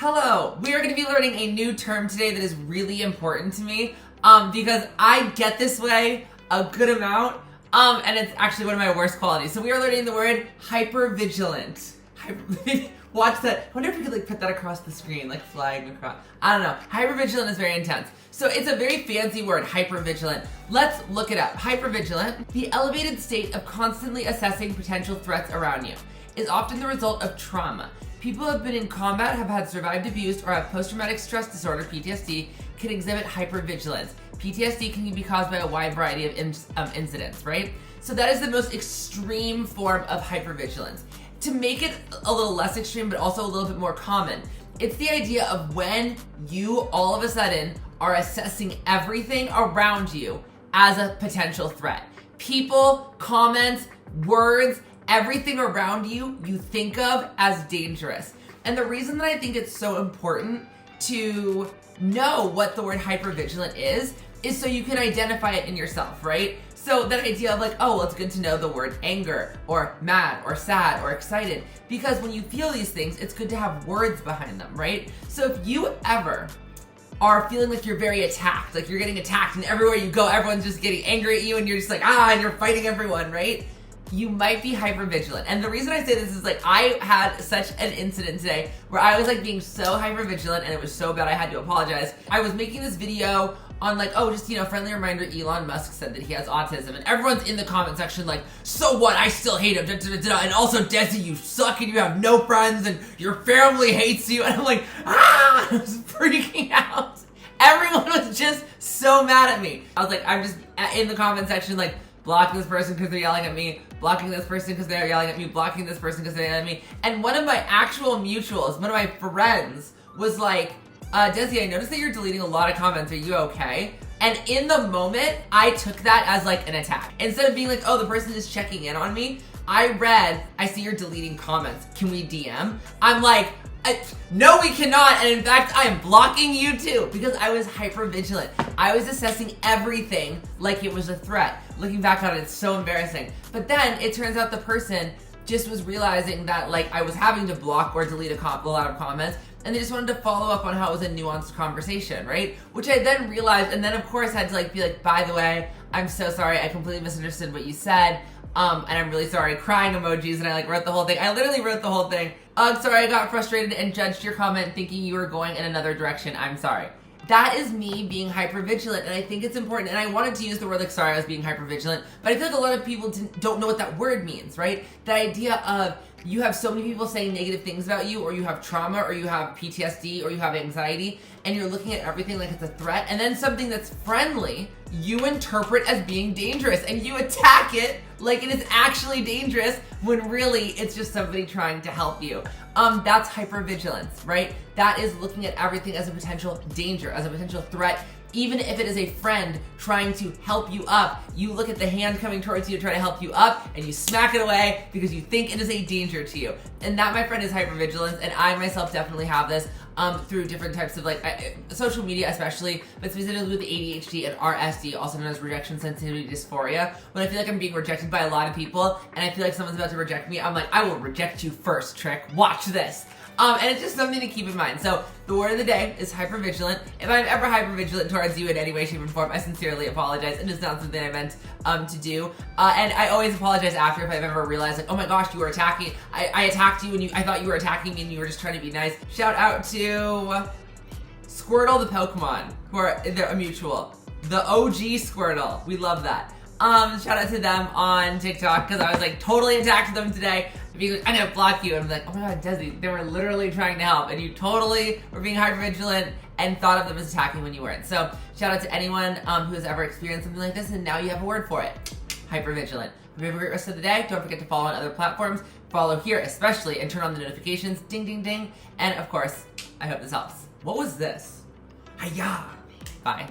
Hello, we are going to be learning a new term today that is really important to me because I get this way a good amount and it's actually one of my worst qualities. So we are learning the word hypervigilant. Watch that. I wonder if we could put that across the screen, flying across. I don't know. Hypervigilant is very intense. So it's a very fancy word, hypervigilant. Let's look it up. Hypervigilant, the elevated state of constantly assessing potential threats around you, is often the result of trauma. People who have been in combat, have had survived abuse, or have post-traumatic stress disorder, PTSD, can exhibit hypervigilance. PTSD can be caused by a wide variety of incidents, right? So that is the most extreme form of hypervigilance. To make it a little less extreme, but also a little bit more common, it's the idea of when you all of a sudden are assessing everything around you as a potential threat. People, comments, words, everything around you, you think of as dangerous. And the reason that I think it's so important to know what the word hypervigilant is so you can identify it in yourself, right? So that idea of it's good to know the word anger or mad or sad or excited, because when you feel these things, it's good to have words behind them, right? So if you ever are feeling like you're very attacked, like you're getting attacked and everywhere you go, everyone's just getting angry at you and you're just and you're fighting everyone, right? You might be hypervigilant. And the reason I say this is I had such an incident today where I was being so hypervigilant and it was so bad I had to apologize. I was making this video on friendly reminder, Elon Musk said that he has autism, and everyone's in the comment section so what, I still hate him, and also Desi, you suck and you have no friends and your family hates you, and I'm I was freaking out. Everyone was just so mad at me. I was I'm just in the comment section blocking this person because they're yelling at me, blocking this person because they're yelling at me, blocking this person because they're yelling at me. And one of my actual mutuals, one of my friends, was Desi, I noticed that you're deleting a lot of comments. Are you okay? And in the moment, I took that as an attack. Instead of being oh, the person is checking in on me, I see you're deleting comments. Can we DM? I'm no, we cannot. And in fact, I am blocking you too, because I was hypervigilant. I was assessing everything like it was a threat. Looking back on it, it's so embarrassing. But then it turns out the person just was realizing that I was having to block or delete a lot of comments, and they just wanted to follow up on how it was a nuanced conversation, right? Which I then realized, and then of course had to be by the way, I'm so sorry, I completely misunderstood what you said, and I'm really sorry, crying emojis, and I wrote the whole thing. I literally wrote the whole thing. Sorry, I got frustrated and judged your comment thinking you were going in another direction. I'm sorry. That is me being hypervigilant, and I think it's important, and I wanted to use the word sorry, I was being hypervigilant, but I feel a lot of people don't know what that word means, right? The idea of you have so many people saying negative things about you, or you have trauma, or you have PTSD, or you have anxiety, and you're looking at everything like it's a threat, and then something that's friendly, you interpret as being dangerous, and you attack it like it is actually dangerous, when really it's just somebody trying to help you. That's hypervigilance, right? That is looking at everything as a potential danger, as a potential threat. Even if it is a friend trying to help you up, you look at the hand coming towards you to try to help you up, and you smack it away because you think it is a danger to you. And that, my friend, is hypervigilance, and I myself definitely have this through different types of social media especially, but specifically with ADHD and RSD, also known as rejection sensitivity dysphoria. When I feel I'm being rejected by a lot of people, and I feel someone's about to reject me, I'm I will reject you first, Trick. Watch this. And it's just something to keep in mind. So the word of the day is hypervigilant. If I'm ever hypervigilant towards you in any way, shape, or form, I sincerely apologize. It is not something I meant to do. And I always apologize after if I've ever realized oh my gosh, you were attacking. I attacked you and I thought you were attacking me and you were just trying to be nice. Shout out to Squirtle the Pokemon, they're a mutual. The OG Squirtle. We love that. Shout out to them on TikTok, because I was totally attacked them today. I'm gonna block you. And I'm oh my god, Desi, they were literally trying to help, and you totally were being hypervigilant and thought of them as attacking when you weren't. So shout out to anyone who has ever experienced something like this, and now you have a word for it. Hypervigilant. Hope you have a great rest of the day. Don't forget to follow on other platforms. Follow here especially, and turn on the notifications. Ding, ding, ding. And of course, I hope this helps. What was this? Hiya! Bye.